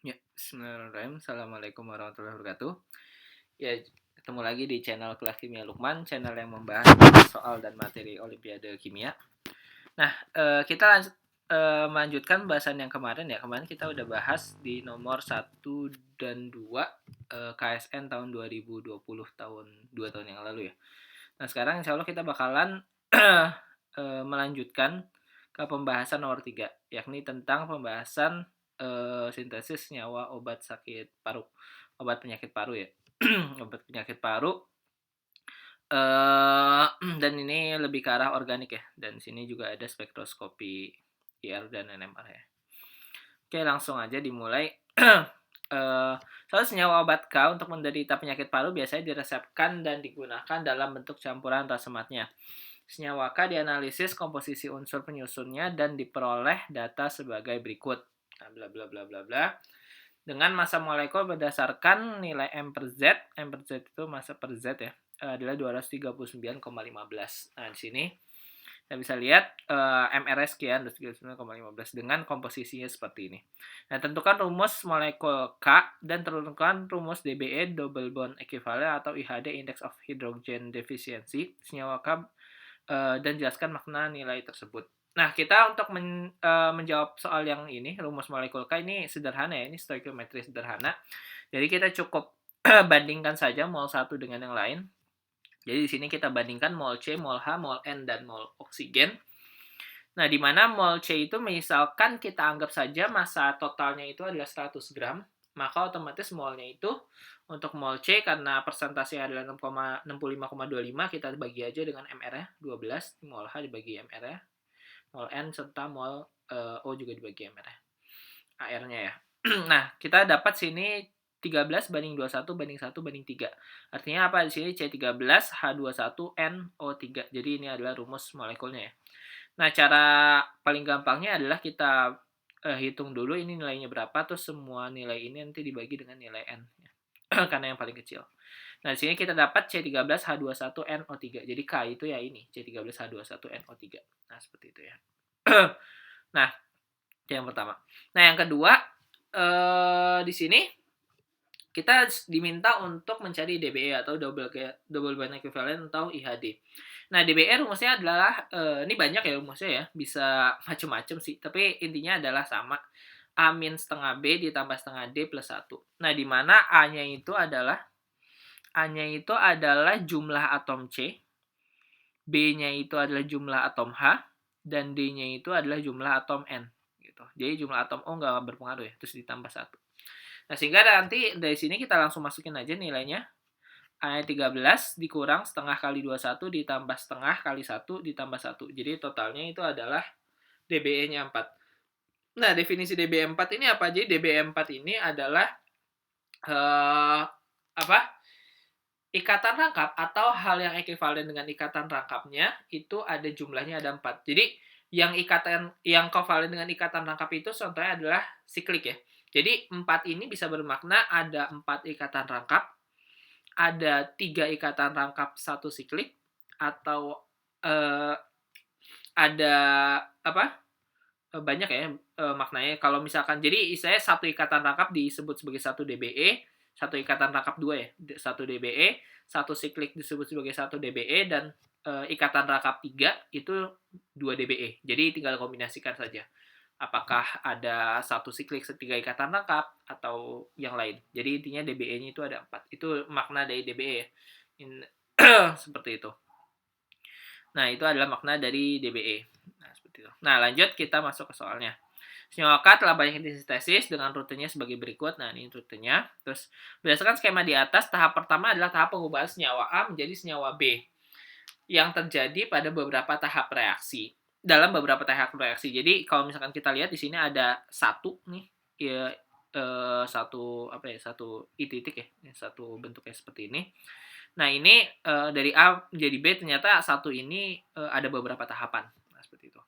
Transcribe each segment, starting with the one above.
Ya, bismillahirrahmanirrahim. Assalamualaikum warahmatullahi wabarakatuh. Ya, ketemu lagi di channel Kelas Kimia Lukman, channel yang membahas soal dan materi Olimpiade Kimia. Nah, kita melanjutkan bahasan yang kemarin ya. Kemarin kita udah bahas di nomor 1 dan 2 KSN tahun 2020 2 tahun yang lalu ya. Nah, sekarang insya Allah kita bakalan melanjutkan ke pembahasan nomor 3, yakni tentang pembahasan sintesis nyawa obat sakit paru, obat penyakit paru ya. Obat penyakit paru, dan ini lebih ke arah organik ya, dan sini juga ada spektroskopi IR dan NMR ya. Oke, langsung aja dimulai. Soal senyawa obat K untuk menderita penyakit paru biasanya diresepkan dan digunakan dalam bentuk campuran rasematnya. Senyawa K dianalisis komposisi unsur penyusunnya dan diperoleh data sebagai berikut. Nah, bla bla bla bla bla. Dengan massa molekul berdasarkan nilai M per Z. M per Z itu massa per Z ya, adalah 239,15. Nah, di sini kita bisa lihat MRS sekian 239,15 dengan komposisinya seperti ini. Nah, tentukan rumus molekul K dan tentukan rumus DBE double bond equivalent atau IHD index of hydrogen deficiency senyawa K dan jelaskan makna nilai tersebut. Nah, kita untuk menjawab soal yang ini, rumus molekul K ini sederhana ya, ini stoikiometri sederhana. Jadi kita cukup bandingkan saja mol satu dengan yang lain. Jadi di sini kita bandingkan mol C, mol H, mol N, dan mol oksigen. Nah, di mana mol C itu misalkan kita anggap saja massa totalnya itu adalah 100 gram, maka otomatis molnya itu untuk mol C karena persentasenya adalah 65,25, kita bagi aja dengan MR-nya 12, mol H dibagi MR-nya, mol N serta mol O juga dibagi MR-nya, AR-nya ya. Nah, kita dapat sini 13 banding 21 banding 1 banding 3. Artinya apa di sini? C13 H21 NO3. Jadi ini adalah rumus molekulnya ya. Nah, cara paling gampangnya adalah kita hitung dulu ini nilainya berapa, terus semua nilai ini nanti dibagi dengan nilai N. Ya. Karena yang paling kecil. Nah, di sini kita dapat C13H21NO3. Jadi K itu ya ini, C13H21NO3. Nah, seperti itu ya. Nah, itu yang pertama. Nah, yang kedua, di sini kita diminta untuk mencari DBE atau double bond equivalent atau IHD. Nah, DBE rumusnya adalah ini banyak ya rumusnya ya, bisa macam-macam sih, tapi intinya adalah sama. A min setengah B ditambah setengah D plus 1. Nah, di mana A-nya itu adalah jumlah atom C, B-nya itu adalah jumlah atom H, dan D-nya itu adalah jumlah atom N. Gitu. Jadi jumlah atom O nggak berpengaruh ya, terus ditambah 1. Nah, sehingga nanti dari sini kita langsung masukin aja nilainya. A-nya 13 dikurang setengah kali 21 ditambah setengah kali 1 ditambah 1. Jadi totalnya itu adalah DBE-nya 4. Nah, definisi DBE 4 ini apa? Jadi DBE 4 ini adalah ikatan rangkap atau hal yang ekuivalen dengan ikatan rangkapnya itu ada jumlahnya ada 4. Jadi yang kovalen dengan ikatan rangkap itu contohnya adalah siklik ya. Jadi 4 ini bisa bermakna ada 4 ikatan rangkap, ada 3 ikatan rangkap 1 siklik, atau ada banyak ya maknanya. Kalau misalkan jadi istilahnya satu ikatan rangkap disebut sebagai 1 DBE, satu ikatan rangkap 2 ya 1 DBE, satu siklik disebut sebagai 1 DBE, dan ikatan rangkap 3 itu 2 DBE. Jadi tinggal kombinasikan saja. Apakah ada satu siklik 3 ikatan rangkap atau yang lain. Jadi intinya DBE-nya itu ada 4. Itu makna dari DBE ya. Seperti itu. Nah, itu adalah makna dari DBE. Nah, seperti itu. Nah, lanjut kita masuk ke soalnya. Senyawa K telah banyak disintesis dengan rutenya sebagai berikut. Nah, ini rutenya. Terus, berdasarkan skema di atas, tahap pertama adalah tahap pengubahan senyawa A menjadi senyawa B yang terjadi pada beberapa tahap reaksi. Dalam beberapa tahap reaksi. Jadi, kalau misalkan kita lihat di sini ada satu nih, ya, satu I titik ya, satu bentuknya seperti ini. Nah, ini dari A menjadi B ternyata satu ini ada beberapa tahapan. Nah, seperti itu.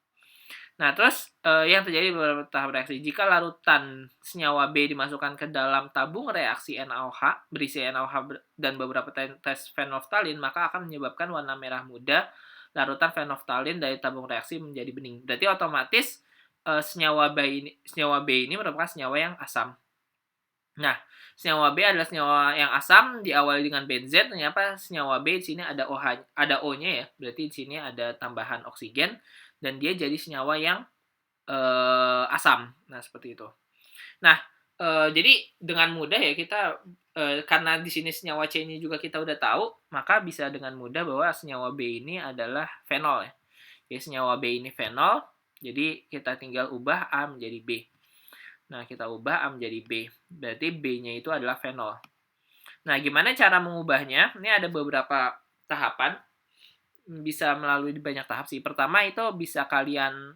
Nah, terus yang terjadi beberapa tahap reaksi. Jika larutan senyawa B dimasukkan ke dalam tabung reaksi NaOH, berisi NaOH dan beberapa tes fenolftalin, maka akan menyebabkan warna merah muda larutan fenolftalin dari tabung reaksi menjadi bening. Berarti otomatis senyawa B ini merupakan senyawa yang asam. Nah, senyawa B adalah senyawa yang asam diawali dengan benzen, ternyata senyawa B di sini ada OH, ada O-nya ya. Berarti di sini ada tambahan oksigen dan dia jadi senyawa yang asam. Nah, seperti itu. Nah, jadi dengan mudah ya kita karena di sini senyawa C-nya juga kita udah tahu, maka bisa dengan mudah bahwa senyawa B ini adalah fenol ya. Jadi senyawa B ini fenol, jadi kita tinggal ubah A menjadi B. Nah, kita ubah A menjadi B. Berarti B-nya itu adalah fenol. Nah, gimana cara mengubahnya? Ini ada beberapa tahapan. Bisa melalui banyak tahap sih. Pertama itu bisa kalian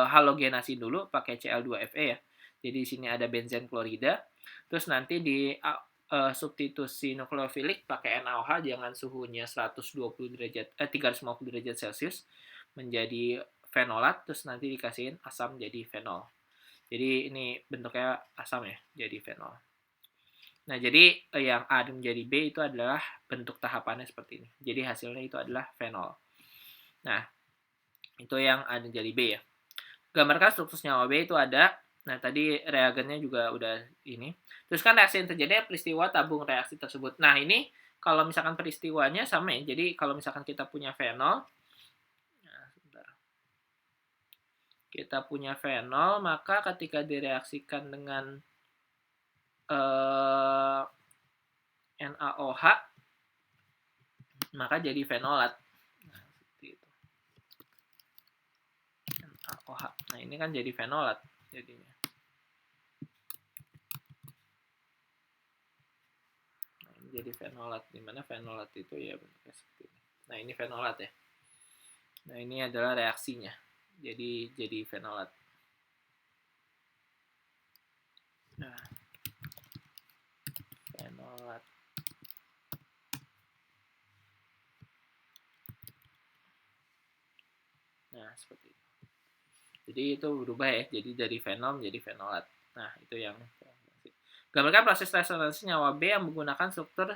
halogenasi dulu pakai Cl2Fe ya. Jadi di sini ada benzen klorida. Terus nanti di substitusi nukleofilik pakai NaOH, jangan suhunya 120 derajat 350 derajat Celcius menjadi fenolat, terus nanti dikasihin asam jadi fenol. Jadi ini bentuknya asam ya, jadi fenol. Nah, jadi yang A menjadi B itu adalah bentuk tahapannya seperti ini. Jadi hasilnya itu adalah fenol. Nah, itu yang A menjadi B ya. Gambarkan struktur senyawa B itu ada. Nah, tadi reagennya juga udah ini. Terus kan reaksi yang terjadi peristiwa tabung reaksi tersebut. Nah, ini kalau misalkan peristiwanya sama ya. Jadi kalau misalkan kita punya fenol, nah, sebentar. Kita punya fenol, maka ketika direaksikan dengan NaOH, maka jadi fenolat. Nah, seperti itu. NaOH. Nah, ini kan jadi fenolat jadinya. Nah, ini jadi fenolat. Dimana fenolat itu ya bentuknya seperti ini. Nah, ini fenolat ya. Nah, ini adalah reaksinya. Jadi fenolat. Nah, fenolat. Nah, seperti itu. Jadi itu berubah ya. Jadi dari fenol menjadi fenolat. Nah, itu yang gambarkan proses resonansi senyawa B yang menggunakan struktur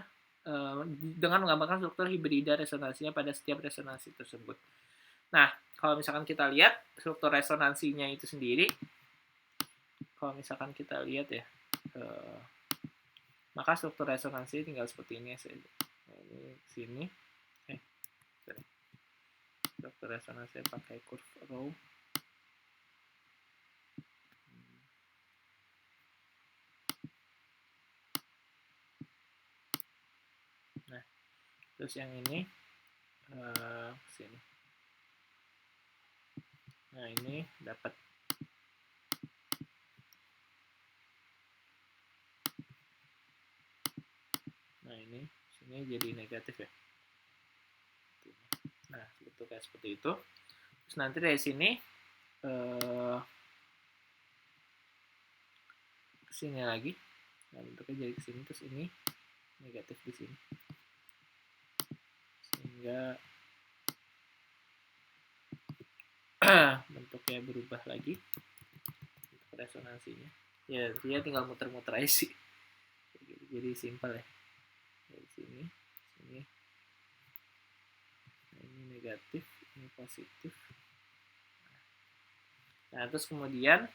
dengan menggambarkan struktur hibrida resonansinya pada setiap resonansi tersebut. Nah, kalau misalkan kita lihat struktur resonansinya itu sendiri, kalau misalkan kita lihat ya, maka struktur resonansi tinggal seperti ini saja. Nah, ini sini, struktur resonansi pakai curve row. Nah, terus yang ini sini. Nah, ini dapat nah ini sini jadi negatif ya. Nah, bentuknya seperti itu. Terus nanti dari sini ke sini lagi. Nah, bentuknya jadi ke sini, terus ini negatif di sini. Sehingga bentuknya berubah lagi untuk resonansinya. Ya, dia tinggal muter-muter aja sih. Jadi simpel ya. Dari sini, sini. Nah, ini negatif, ini positif. Nah, terus kemudian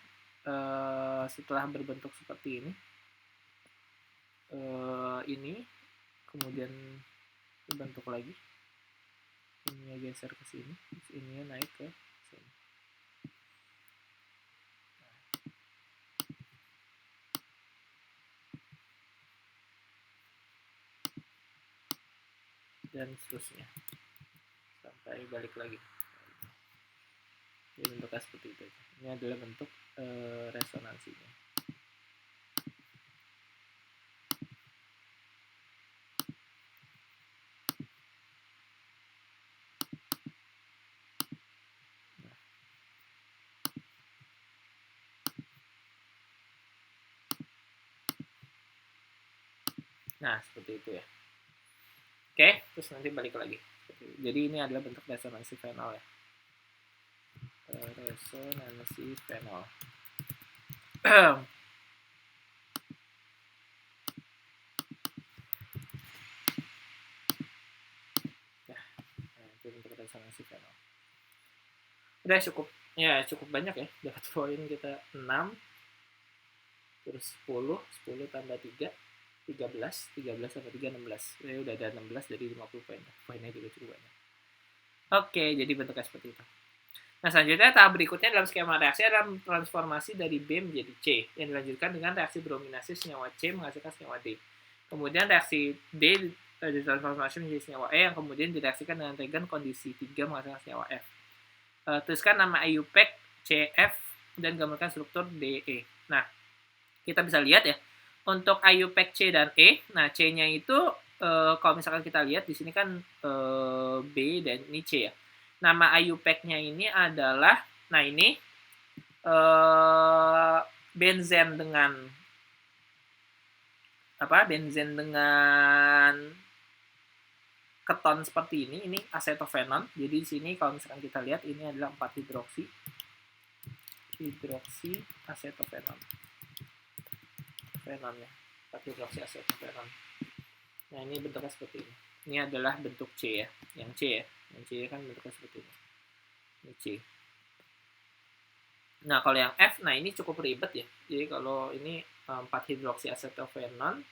setelah berbentuk seperti ini kemudian berbentuk lagi. Ininya geser ke sini, terus ininya naik ke sini. Dan seterusnya sampai balik lagi. Jadi bentuknya seperti itu aja. Ini adalah bentuk resonansinya. Nah, seperti itu ya. Oke, terus nanti balik lagi. Jadi ini adalah bentuk resonansi fenol ya. Resonansi fenol. Ya, nah, itu bentuk resonansi fenol. Udah cukup. Ya, cukup banyak ya. Dapat poin kita 6. terus 10 tambah 3 13 tambah 3 16. Udah ada 16 dari 50 poin. Poinnya juga cukup banyak. Oke, jadi bentuknya seperti itu. Nah, selanjutnya tahap berikutnya dalam skema reaksi adalah transformasi dari B menjadi C yang dilanjutkan dengan reaksi brominasi senyawa C menghasilkan senyawa D. Kemudian reaksi D ditransformasi menjadi senyawa E yang kemudian direaksikan dengan reagen kondisi 3 menghasilkan senyawa F. Tuliskan nama IUPAC, CF, dan gambarkan struktur DE. Nah, kita bisa lihat ya, untuk IUPAC C dan E, nah C-nya itu kalau misalkan kita lihat di sini kan B dan ini C ya. Nama IUPAC-nya ini adalah, nah ini benzen dengan benzen dengan keton seperti ini acetophenon. Jadi di sini kalau misalkan kita lihat ini adalah 4 hidroksi acetophenon. Fenonnya, 4 hidroksi acetophenon. Nah, ini bentuknya seperti ini. Ini adalah bentuk C ya. Yang C ya. Yang C kan bentuknya seperti ini. Ini C. Nah, kalau yang F, nah ini cukup ribet ya. Jadi kalau ini 4 hidroksi acetophenon,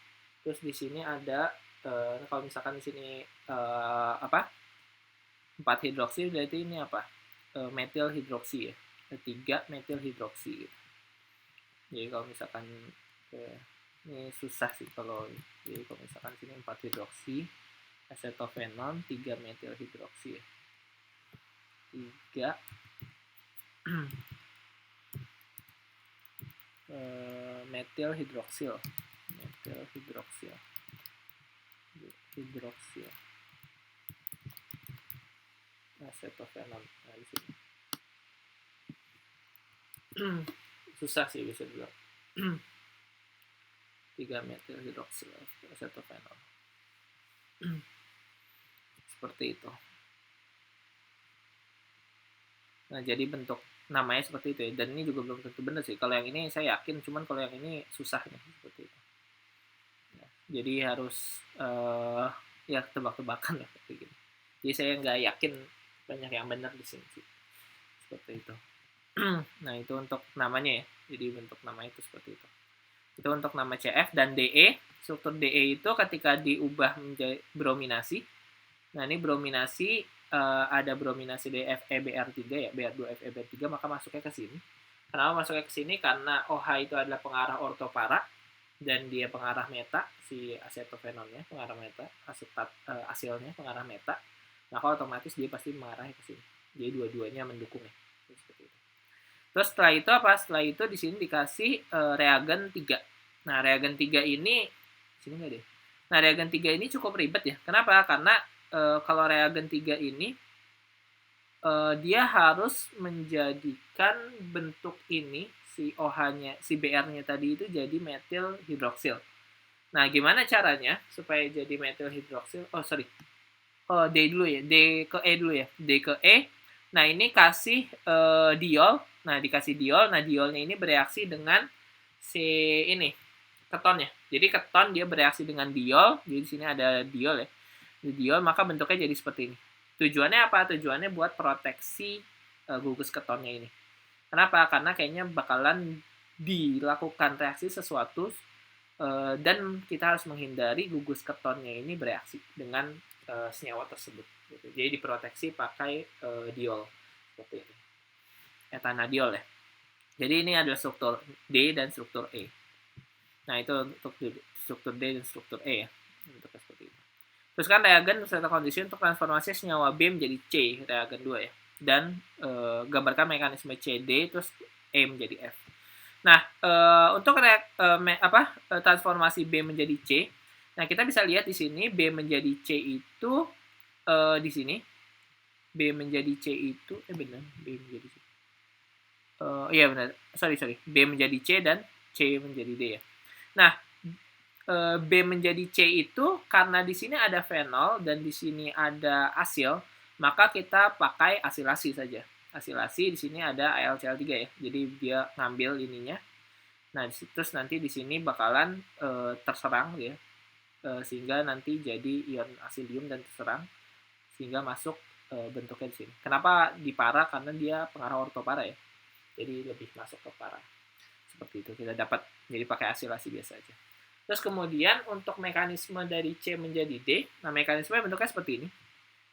terus di sini ada kalau misalkan di sini 4 hidroksi berarti ini apa? Metil hidroksi ya. 3 metil hidroksi gitu. Jadi kalau misalkan ini susah sih kalau jadi kalau misalkan sini 4 hidroksi acetophenon 3 metil hidroksi ya. 3 metil hidroksil acetophenon. Nah, di sini susah sih bisa dibilang. 3 metil hidroksil acetophenon. Seperti itu. Nah, jadi bentuk namanya seperti itu ya. Dan ini juga belum tentu benar sih. Kalau yang ini saya yakin, cuman kalau yang ini susah nih seperti itu. Nah, jadi harus ya tebak-tebakan lah kayak gitu. Jadi saya nggak yakin banyak yang benar di sini sih. Seperti itu. Nah, itu untuk namanya ya. Jadi bentuk nama itu seperti itu. Itu untuk nama CF dan DE. Struktur DE itu ketika diubah menjadi brominasi. Nah, ini brominasi ada brominasi DFeBr3 ya, Br2FeBr3, maka masuknya ke sini. Kenapa masuknya ke sini? Karena OH itu adalah pengarah ortopara dan dia pengarah meta, si acetophenonnya pengarah meta, asetat asilnya pengarah meta. Maka otomatis dia pasti mengarah ke sini. Jadi dua-duanya mendukung ya. Seperti itu. Terus setelah itu apa? Setelah itu di sini dikasih reagen 3. Nah, reagen 3 ini sini enggak deh. Nah, reagen 3 ini cukup ribet ya. Kenapa? Karena kalau reagen 3 ini dia harus menjadikan bentuk ini si OH-nya, si Br-nya tadi itu jadi metil hidroksil. Nah, gimana caranya supaya jadi metil hidroksil? D dulu ya, D ke E dulu ya. D ke E. Nah, ini kasih diol. Nah, dikasih diol. Nah, diolnya ini bereaksi dengan si ini ketonnya. Jadi keton dia bereaksi dengan diol. Jadi di sini ada diol ya. Diol, maka bentuknya jadi seperti ini. Tujuannya apa? Tujuannya buat proteksi gugus ketonnya ini. Kenapa? Karena kayaknya bakalan dilakukan reaksi sesuatu dan kita harus menghindari gugus ketonnya ini bereaksi dengan senyawa tersebut. Gitu. Jadi diproteksi pakai diol seperti ini. Etanadiol ya. Jadi ini adalah struktur D dan struktur E. Nah, itu untuk struktur D dan struktur E ya. Bentuknya seperti itu. Terus kan reagen beserta kondisi untuk transformasi senyawa B menjadi C, reagen 2 ya. Dan gambarkan mekanisme CD terus E menjadi F. Nah, untuk transformasi B menjadi C, nah kita bisa lihat di sini B menjadi C itu di sini B menjadi C itu benar, B menjadi C. Iya benar. Sorry. B menjadi C dan C menjadi D ya. Nah, B menjadi C itu karena di sini ada fenol dan di sini ada asil, maka kita pakai asilasi saja. Asilasi di sini ada AlCl3 ya. Jadi dia ngambil ininya. Nah, terus nanti di sini bakalan terserang ya. Sehingga nanti jadi ion asilium dan terserang sehingga masuk bentuknya di sini. Kenapa di para? Karena dia pengarah ortopara ya. Jadi lebih masuk ke para. Seperti itu, kita dapat jadi pakai asilasi biasa aja. Terus kemudian untuk mekanisme dari C menjadi D, nah mekanisme bentuknya seperti ini.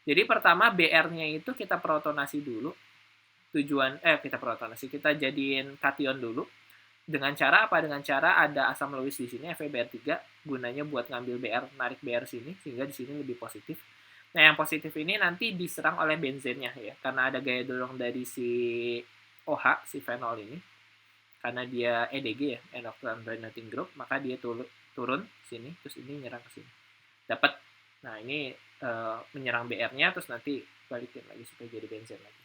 Jadi pertama BR-nya itu kita protonasi dulu. Kita protonasi, kita jadiin kation dulu. Dengan cara apa? Dengan cara ada asam Lewis di sini, FeBr3, gunanya buat ngambil BR, narik BR sini, sehingga di sini lebih positif. Nah, yang positif ini nanti diserang oleh benzennya ya, karena ada gaya dorong dari si OH, si fenol ini. Karena dia EDG ya, endocrine donating group, maka dia turun sini, terus ini nyerang ke sini. Dapat. Nah, ini menyerang BR-nya, terus nanti balikin lagi supaya jadi benzen lagi.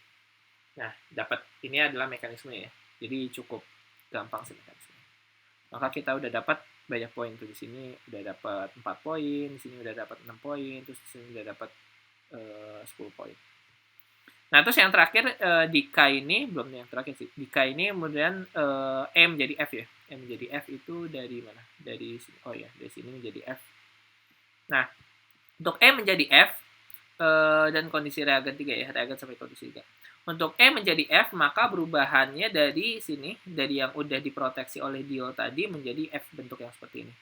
Nah, dapat. Ini adalah mekanisme ya. Jadi cukup gampang sih mekanisme. Maka kita udah dapat banyak poin tuh. Di sini udah dapat 4 poin, di sini udah dapat 6 poin, terus di sini udah dapat 10 poin. Nah, terus yang terakhir di K ini, belum yang terakhir sih. Di K ini kemudian E menjadi F ya. E menjadi F itu dari mana? Dari sini menjadi F. Nah, untuk E menjadi F dan kondisi reagen 3 ya, reagen sampai kondisi 3. Untuk E menjadi F, maka perubahannya dari sini, dari yang udah diproteksi oleh diol tadi menjadi F bentuk yang seperti ini.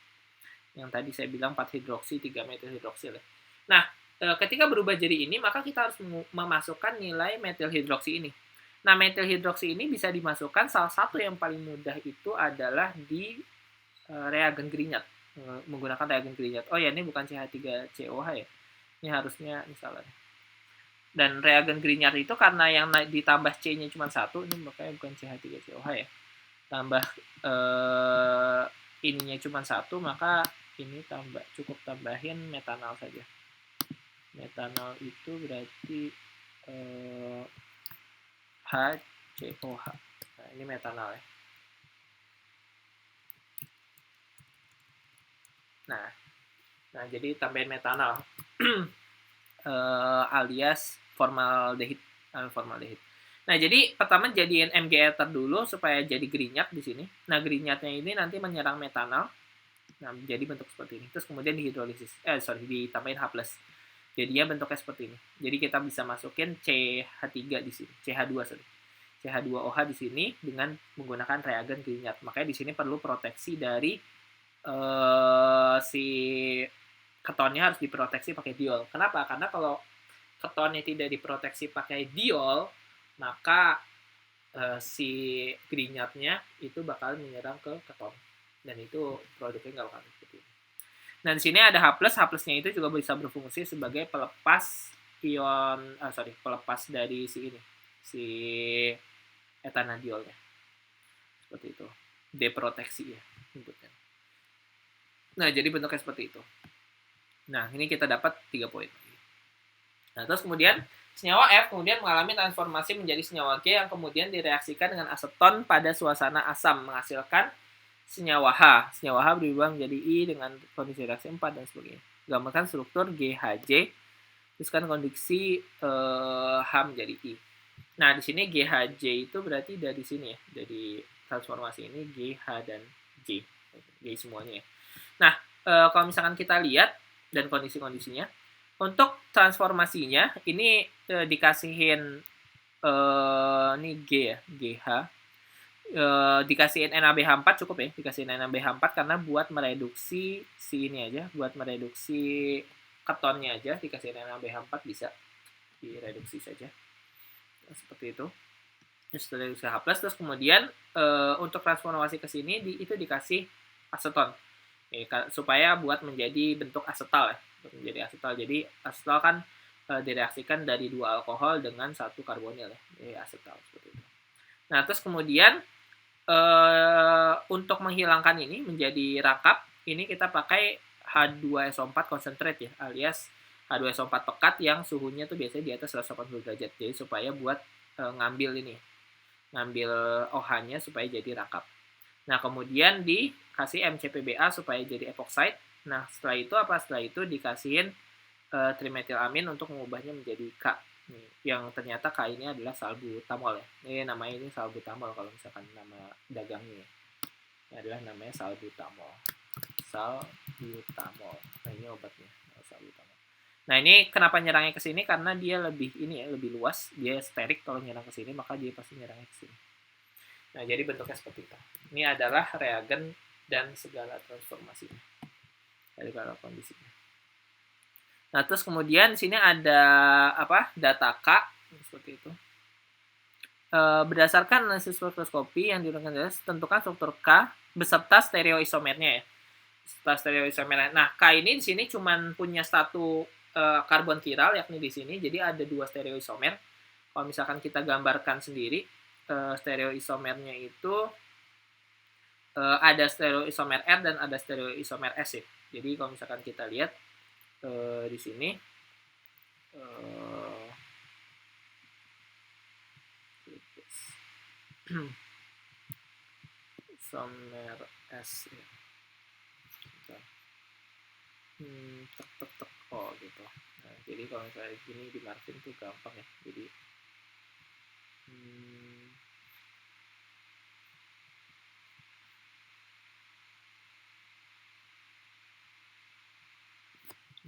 Yang tadi saya bilang 4 hidroksi, 3 metil hidroksil ya. Nah, ketika berubah jadi ini, maka kita harus memasukkan nilai metil hidroksi ini. Nah, metil hidroksi ini bisa dimasukkan, salah satu yang paling mudah itu adalah di reagen Grignard, menggunakan reagen Grignard. Oh ya, ini bukan CH3COH ya. Ini harusnya salah. Dan reagen Grignard itu karena yang ditambah C-nya cuma 1, ini makanya bukan CH3COH ya. Tambah ininya cuma 1, maka ini cukup tambahin metanol saja. Metanol itu berarti HCOH. Nah, ini metanol ya. Nah, jadi tambahin metanol. Alias formaldehid. Nah, jadi pertama jadiin Mg ether dulu supaya jadi Grignard di sini. Nah, Grignardnya ini nanti menyerang metanol. Nah, jadi bentuk seperti ini. Terus kemudian dihidrolisis. Ditambahin H+. Jadinya bentuknya seperti ini. Jadi kita bisa masukin CH3 di sini. CH2OH di sini dengan menggunakan reagen Grignard. Makanya di sini perlu proteksi dari si ketonnya harus diproteksi pakai diol. Kenapa? Karena kalau ketonnya tidak diproteksi pakai diol, maka si Grignardnya itu bakal menyerang ke keton. Dan itu produknya nggak bakal seperti ini. Nah, di sini ada H+, H+-nya itu juga bisa berfungsi sebagai pelepas pelepas dari si etanadiolnya. Seperti itu. Deproteksi ya, inputnya. Nah, jadi bentuknya seperti itu. Nah, ini kita dapat 3 poin. Nah, terus kemudian senyawa F kemudian mengalami transformasi menjadi senyawa G yang kemudian direaksikan dengan aseton pada suasana asam menghasilkan senyawa H. Senyawa H berubah menjadi I dengan kondisi reaksi 4 dan sebagainya. Gambarkan struktur GHJ, terus kan kondisi H menjadi I. Nah, di sini GHJ itu berarti dari sini ya, dari transformasi ini GH dan J. J semuanya ya. Nah, kalau misalkan kita lihat dan kondisi-kondisinya, untuk transformasinya ini dikasihin ini G ya, GH. Dikasihin NaBH4 cukup ya, dikasihin NaBH4 karena buat mereduksi si ini aja, buat mereduksi ketonnya aja, dikasihin NaBH4 bisa direduksi saja. Seperti itu. Terus reduksi H+, terus kemudian untuk transformasi ke sini itu dikasih aseton. Supaya buat menjadi bentuk asetal ya, menjadi asetal. Jadi asetal kan direaksikan dari 2 alkohol dengan 1 karbonil ya, jadi asetal seperti itu. Nah, terus kemudian untuk menghilangkan ini menjadi rangkap, ini kita pakai H2SO4 concentrate ya, alias H2SO4 pekat yang suhunya tuh biasanya di atas 180 derajat. Jadi supaya buat ngambil OH-nya supaya jadi rangkap. Nah, kemudian dikasih MCPBA supaya jadi epoxide. Nah, setelah itu Setelah itu dikasihin trimetilamin untuk mengubahnya menjadi K. Yang ternyata K ini adalah salbutamol ya. Ini namanya ini salbutamol kalau misalkan nama dagangnya. Ini adalah namanya salbutamol. Nah, ini obatnya, salbutamol. Nah, ini kenapa nyerangnya ke sini? Karena dia lebih luas, dia sterik kalau nyerang ke sini, maka dia pasti nyerangnya ke sini. Nah, jadi bentuknya seperti itu. Ini adalah reagen dan segala transformasinya dari kalau kondisinya. Nah, terus kemudian di sini ada apa? Data K seperti itu. Berdasarkan analisis spektroskopi yang digunakan, tentukan struktur K beserta stereoisomernya ya. Setelah stereoisomernya. Nah, K ini di sini cuman punya satu karbon chiral yakni di sini. Jadi ada 2 stereoisomer. Kalau misalkan kita gambarkan sendiri stereoisomernya itu ada stereoisomer R dan ada stereoisomer S ya. Jadi kalau misalkan kita lihat di sini isomer S ya. Tek tek tek oh gitu. Nah, jadi kalau misalnya gini di margin tuh gampang ya. Jadi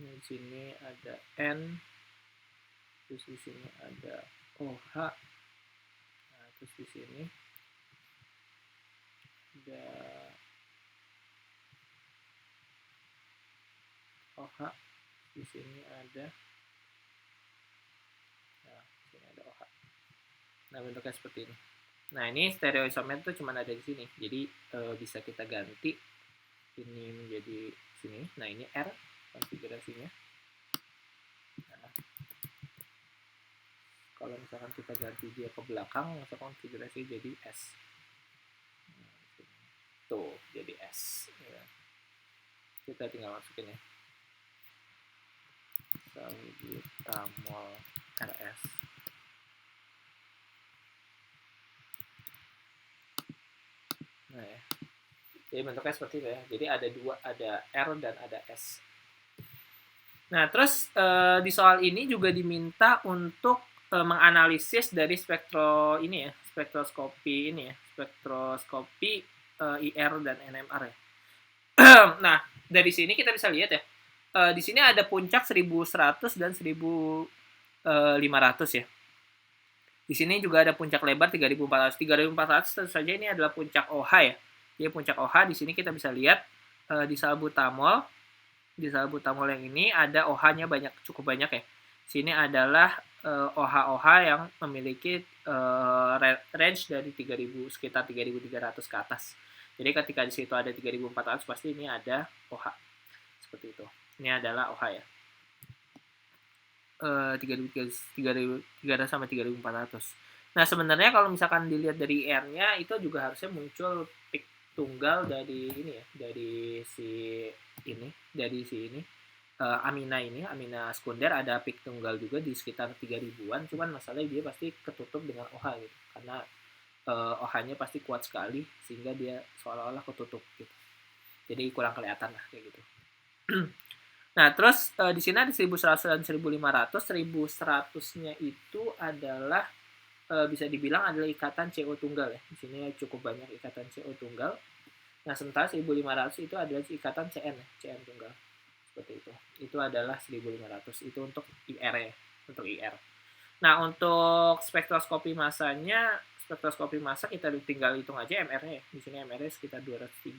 di sini ada N, terus di sini ada OH, nah, terus di sini ada OH, di sini ada, nah, di sini ada OH. Nah, bentuknya seperti ini. Nah, ini stereoisomer itu cuma ada di sini, jadi bisa kita ganti ini menjadi sini. Nah, ini R konfigurasinya. Nah, kalau misalkan kita ganti dia ke belakang, maka konfigurasi jadi S. Tuh, jadi S. Ya. Kita tinggal masukin ya. Salbutamol RS. Nah ya. Jadi bentuknya seperti itu ya. Jadi ada 2, ada R dan ada S. Nah, terus di soal ini juga diminta untuk menganalisis dari spektroskopi ini ya, spektroskopi IR dan NMR ya. Nah, dari sini kita bisa lihat ya. Di sini ada puncak 1100 dan 1500 ya. Di sini juga ada puncak lebar 3400. 3400 tentu saja ini adalah puncak OH ya. Jadi puncak OH di sini kita bisa lihat di salbutamol. Di salbutamol yang ini ada OH-nya cukup banyak ya. Sini adalah OH-OH yang memiliki range dari 3000 sekitar 3300 ke atas. Jadi ketika di situ ada 3400 pasti ini ada OH. Seperti itu. Ini adalah OH ya. 3.300 sampai 3.400. Nah, sebenarnya kalau misalkan dilihat dari R-nya itu juga harusnya muncul peak tunggal dari ini ya, dari si ini amina sekunder ada peak tunggal juga di sekitar 3000-an, cuman masalahnya dia pasti ketutup dengan OH gitu. Karena OH-nya pasti kuat sekali sehingga dia seolah-olah ketutup gitu. Jadi kurang kelihatan lah kayak gitu. Nah, terus di sini ada 1100 dan 1500. 1100-nya itu adalah bisa dibilang adalah ikatan CO tunggal ya. Di sini cukup banyak ikatan CO tunggal. Nah, sementara 1500 itu adalah ikatan CN ya, CN tunggal. Seperti itu. Itu adalah 1500. Itu untuk IR ya, untuk IR. Nah, untuk spektroskopi masanya, spektroskopi massa kita tinggal hitung aja MR-nya ya. Di sini MR-nya sekitar 239.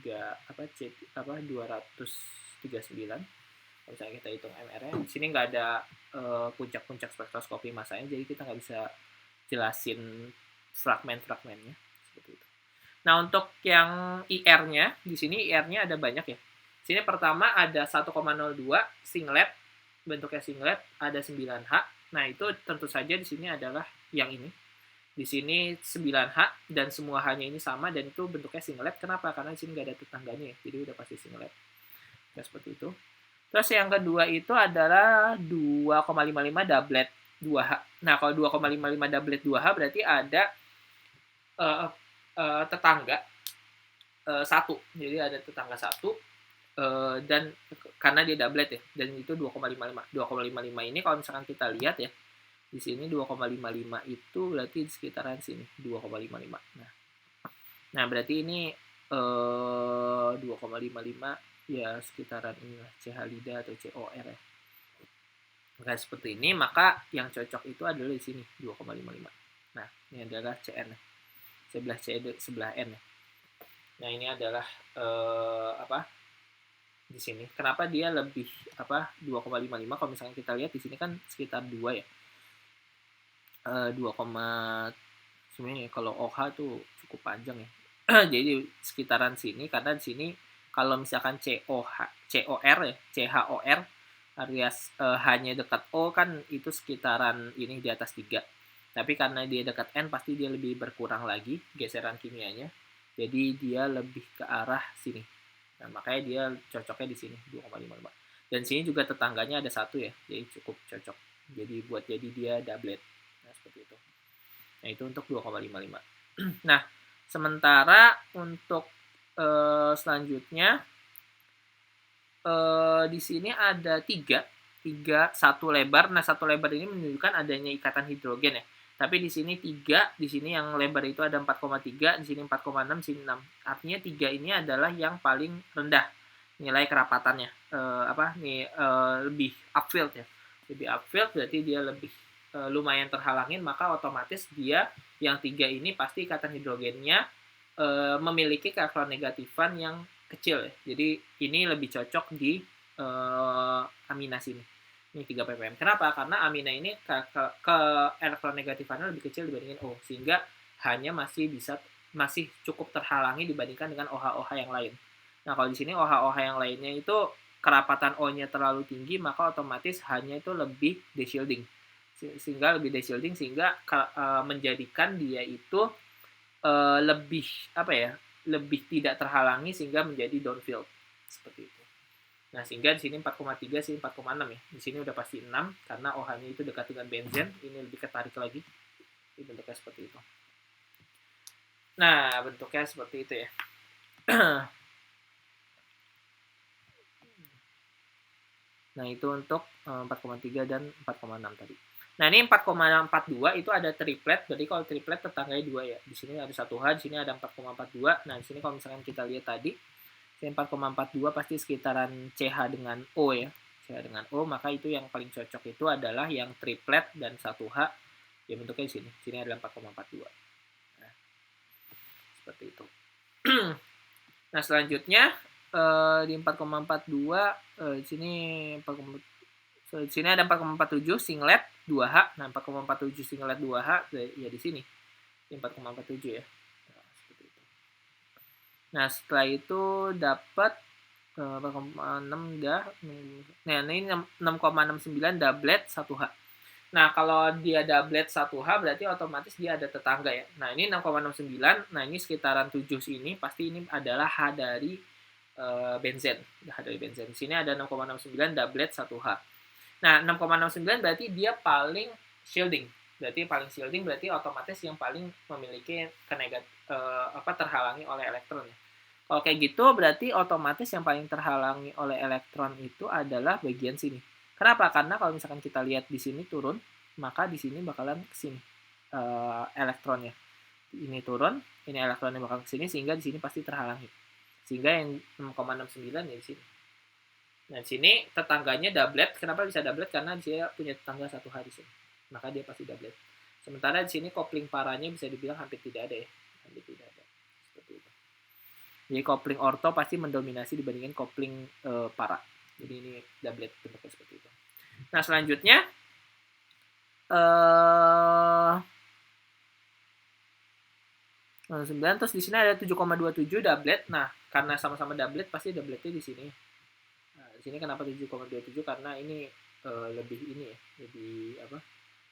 Kalau misalnya kita hitung MR-nya, di sini nggak ada puncak-puncak spektroskopi massanya, jadi kita nggak bisa jelasin fragmen-fragmennya seperti itu. Nah, untuk yang IR-nya, di sini IR-nya ada banyak ya. Di sini pertama ada 1,02 singlet, bentuknya singlet, ada 9H. Nah, itu tentu saja di sini adalah yang ini. Di sini 9H dan semua H-nya ini sama dan itu bentuknya singlet. Kenapa? Karena di sini nggak ada tetangganya ya. Jadi udah pasti singlet. Ya, seperti itu. Terus yang kedua itu adalah 2,55 doublet 2H. Nah, kalau 2,55 doublet 2H berarti ada tetangga satu. Jadi ada tetangga satu dan karena dia doublet ya, dan itu 2,55. 2,55 ini kalau misalkan kita lihat ya, di sini 2,55 itu berarti di sekitaran sini 2,55. Nah berarti ini 2,55 ya sekitaran inilah C halida atau COR ya. Maka seperti ini, maka yang cocok itu adalah di sini 2,55. Nah, ini adalah CN. sebelah C, sebelah N. Nah, ini adalah di sini. Kenapa dia lebih 2,55? Kalau misalnya kita lihat di sini kan sekitar 2 ya. 2, sebenarnya kalau OH tuh cukup panjang ya. Jadi sekitaran sini, karena di sini kalau misalkan COR ya, CHOR alias H-nya dekat O kan itu sekitaran ini di atas 3. Tapi karena dia dekat N pasti dia lebih berkurang lagi geseran kimianya. Jadi dia lebih ke arah sini. Nah, makanya dia cocoknya di sini 2,55. Dan sini juga tetangganya ada 1 ya. Jadi cukup cocok. Jadi buat jadi dia doublet. Nah, seperti itu. Nah, itu untuk 2,55. Nah, sementara untuk selanjutnya di sini ada 3 satu lebar. Nah, satu lebar ini menunjukkan adanya ikatan hidrogen ya. Tapi di sini 3, di sini yang lebar itu ada 4,3, di sini 4,6, di sini 6. Artinya 3 ini adalah yang paling rendah nilai kerapatannya. Lebih upfield ya. Lebih upfield berarti dia lebih lumayan terhalangin, maka otomatis dia yang 3 ini pasti ikatan hidrogennya memiliki keelektronegatifan yang kecil ya. Jadi ini lebih cocok di amina sini. Ini 3 ppm. Kenapa? Karena amina ini ke elektronegatifannya lebih kecil dibandingin O, sehingga hanya masih cukup terhalangi dibandingkan dengan OH-OH yang lain. Nah, kalau di sini OH-OH yang lainnya itu kerapatan O-nya terlalu tinggi, maka otomatis H-nya itu lebih deshielding. Sehingga lebih deshielding sehingga menjadikan dia itu lebih lebih tidak terhalangi sehingga menjadi downfield seperti itu. Nah, sehingga di sini 4,3, sini 4,6 ya. Di sini udah pasti 6 karena OH-nya itu dekat dengan benzen, ini lebih ketarik lagi. Ini bentuknya seperti itu. Nah, bentuknya seperti itu ya. Nah, itu untuk 4,3 dan 4,6 tadi. Nah, ini 4,42 itu ada triplet. Jadi kalau triplet tetangganya 2 ya. Di sini ada 1H, di sini ada 4,42. Nah, di sini kalau misalkan kita lihat tadi, 4,42 pasti sekitaran CH dengan O ya. CH dengan O, maka itu yang paling cocok itu adalah yang triplet dan 1H. Ya, bentuknya di sini. Sini adalah 4,42. Nah, seperti itu. Nah, selanjutnya di 4,42 di sini di sini ada 4,47 singlet 2H. Nah, 4,47 singlet 2H ya di sini. 4,47 ya. Nah, seperti itu. Nah, setelah itu dapat 4,6 dah. Nah, ini 6,69 doublet 1H. Nah, kalau dia doublet 1H berarti otomatis dia ada tetangga ya. Nah, ini 6,69. Nah, ini sekitaran 7 sini pasti ini adalah H dari benzen. H dari benzen. Di sini ada 6,69 doublet 1H. Nah, 6,69 berarti dia paling shielding. Berarti otomatis yang paling memiliki terhalangi oleh elektron ya. Kalau kayak gitu berarti otomatis yang paling terhalangi oleh elektron itu adalah bagian sini. Kenapa? Karena kalau misalkan kita lihat di sini turun, maka di sini bakalan ke sini elektronnya. Ini turun, ini elektronnya bakal ke sini sehingga di sini pasti terhalangi. Sehingga yang 6,69 ya di sini. Nah, di sini tetangganya doublet. Kenapa bisa doublet? Karena dia punya tetangga 1H di sini. Maka dia pasti doublet. Sementara di sini kopling paranya bisa dibilang hampir tidak ada ya. Hampir tidak ada. Seperti itu. Jadi kopling orto pasti mendominasi dibandingkan kopling para. Jadi ini doublet bentuknya seperti itu. Nah, selanjutnya 9, terus di sini ada 7,27 doublet. Nah, karena sama-sama doublet pasti doubletnya di sini. Nah, di sini kenapa 7,27? Karena ini lebih ini ya, lebih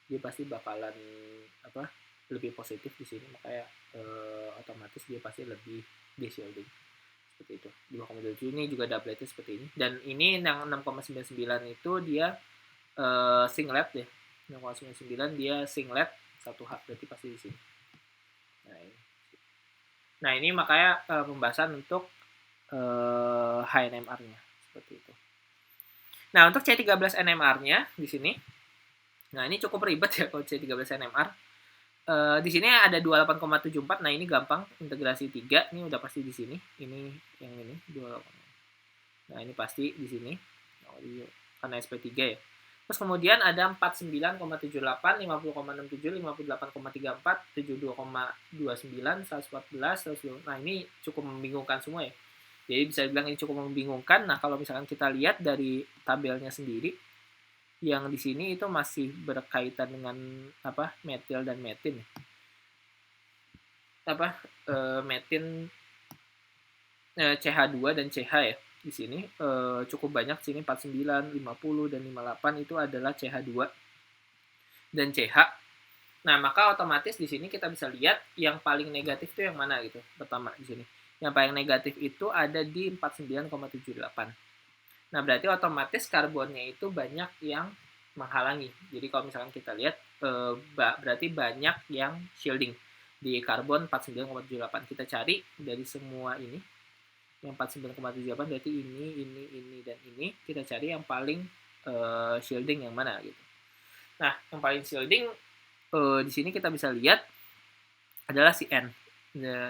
dia pasti bakalan lebih positif di sini, makanya otomatis dia pasti lebih deshielding seperti itu. 2,27 ini juga doubletnya seperti ini, dan ini yang 6,99 itu dia singlet ya. 6,99 dia singlet 1H, berarti pasti di sini. Nah, ini makanya pembahasan untuk HNMR-nya seperti itu. Nah, untuk C13NMR-nya di sini. Nah, ini cukup ribet ya kalau C13NMR. Di sini ada 28,74. Nah, ini gampang integrasi 3. Ini udah pasti di sini. Ini yang ini 28. Nah, ini pasti di sini. Karena SP3 ya. Terus kemudian ada 49,78, 50,67, 58,34, 72,29, 114, 120. Nah, ini cukup membingungkan semua ya. Jadi bisa dibilang ini cukup membingungkan. Nah, kalau misalkan kita lihat dari tabelnya sendiri, yang di sini itu masih berkaitan dengan apa? Metil dan metin. Metin CH2 dan CH ya. Di sini cukup banyak, sini 49, 50 dan 58 itu adalah CH2 dan CH. Nah, maka otomatis di sini kita bisa lihat yang paling negatif itu yang mana gitu. Pertama di sini. Yang paling negatif itu ada di 49,78. Nah, berarti otomatis karbonnya itu banyak yang menghalangi. Jadi kalau misalkan kita lihat berarti banyak yang shielding di karbon 49,78. Kita cari dari semua ini yang 49,78 berarti ini dan ini. Kita cari yang paling shielding yang mana gitu. Nah, yang paling shielding di sini kita bisa lihat adalah si N.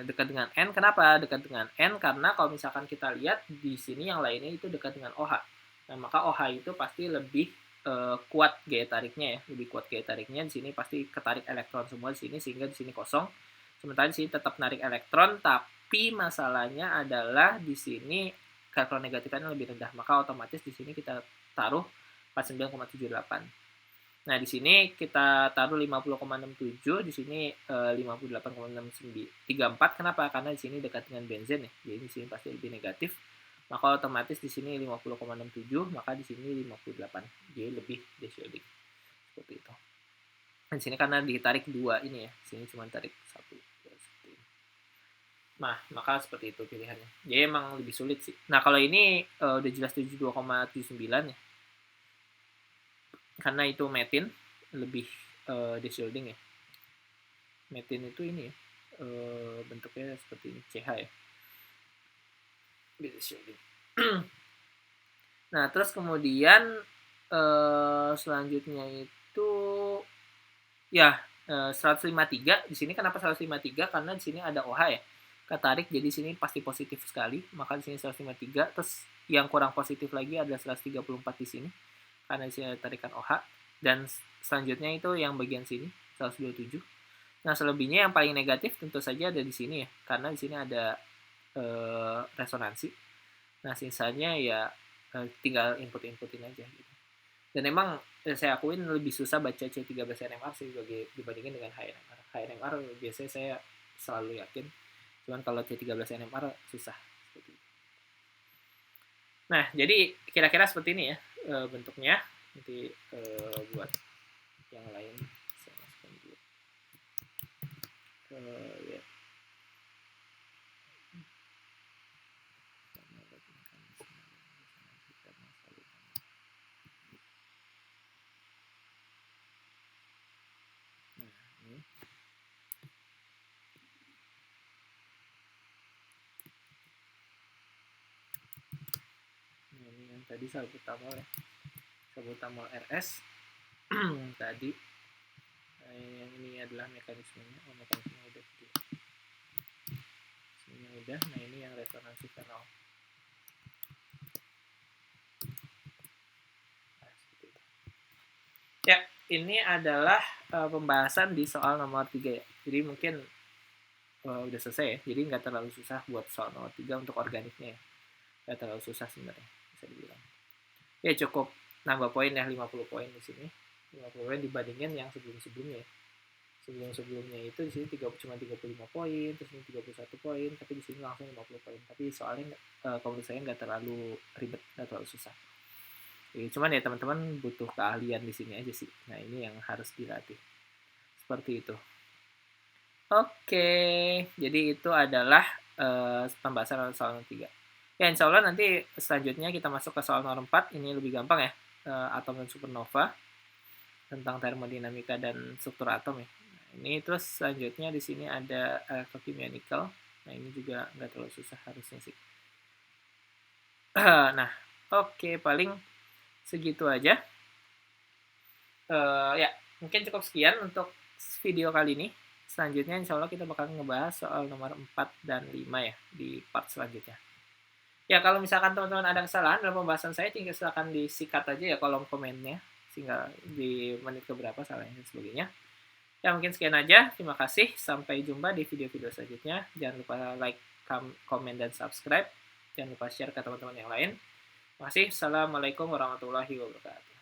Dekat dengan N. Kenapa dekat dengan N? Karena kalau misalkan kita lihat di sini yang lainnya itu dekat dengan OH. Nah, maka OH itu pasti lebih kuat gaya tariknya ya, lebih kuat gaya tariknya. Di sini pasti ketarik elektron semua di sini, sehingga di sini kosong. Sementara di sini tetap narik elektron, tapi masalahnya adalah di sini karbon negatifnya lebih rendah. Maka otomatis di sini kita taruh 49,78. Nah, di sini kita taruh 50,67, di sini 58,634. Kenapa? Karena di sini dekat dengan benzen ya. Jadi di sini pasti lebih negatif. Maka otomatis di sini 50,67, maka di sini 58. Jadi lebih deshielding. Seperti itu. Di sini karena ditarik dua ini ya. Di sini cuma tarik satu. Nah, maka seperti itu pilihannya. Jadi emang lebih sulit sih. Nah, kalau ini udah jelas 72,79 ya. Karena itu metin, lebih deshielding ya. Metin itu ini ya, bentuknya seperti ini, CH ya. Deshielding. Nah, terus kemudian selanjutnya itu ya 153. Di sini kenapa 153? Karena di sini ada OH ya. Ketarik, jadi sini pasti positif sekali, maka di sini 153. Terus yang kurang positif lagi adalah 134 di sini, karena di sini ada tarikan OH. Dan selanjutnya itu yang bagian sini 127. Nah, selebihnya yang paling negatif tentu saja ada di sini ya, karena di sini ada resonansi. Nah, sisanya ya tinggal input-inputin aja gitu. Dan emang saya akuin lebih susah baca C13NMR sih dibandingin dengan HNMR. HNMR biasanya saya selalu yakin, cuman kalau C13NMR susah. Nah, jadi kira-kira seperti ini ya bentuknya. Nanti buat yang lain saya masukkan dulu. Ya. Ini yang tadi salbutamol ya, salbutamol RS tadi. Nah, yang ini adalah mekanismenya. Mekanismenya udah gitu. Ini udah. Nah, ini yang resonansi fenol. Nah, ya, ini adalah pembahasan di soal nomor 3 ya. Jadi mungkin udah selesai ya. Jadi nggak terlalu susah buat soal nomor 3 untuk organiknya ya. Nggak terlalu susah sebenarnya, bisa dibilang. Ya cukup nambah poin ya, 50 poin di sini. 50 poin dibandingin yang sebelum-sebelumnya. Sebelum-sebelumnya itu di sini cuma 35 poin, terus ini 31 poin, tapi di sini langsung 50 poin. Tapi soalnya kalau menurut saya nggak terlalu ribet, nggak terlalu susah. Jadi, cuman ya teman-teman butuh keahlian di sini aja sih. Nah, ini yang harus dilatih. Seperti itu. Oke, jadi itu adalah pembahasan soal nomor 3. Ya, insya Allah nanti selanjutnya kita masuk ke soal nomor 4. Ini lebih gampang ya, atom dan supernova, tentang termodinamika dan struktur atom ya. Nah, ini terus selanjutnya di sini ada elektrokimia nikel. Nah, ini juga nggak terlalu susah harusnya sih. Nah, oke, paling segitu aja. Ya, mungkin cukup sekian untuk video kali ini. Selanjutnya insya Allah kita bakal ngebahas soal nomor 4 dan 5 ya, di part selanjutnya. Ya, kalau misalkan teman-teman ada kesalahan dalam pembahasan saya, tinggal silakan disikat aja ya kolom komennya. tinggal di menit keberapa salahnya dan sebagainya. Ya mungkin sekian aja, terima kasih, sampai jumpa di video-video selanjutnya. Jangan lupa like, komen, dan subscribe. Jangan lupa share ke teman-teman yang lain. Terima kasih, assalamualaikum warahmatullahi wabarakatuh.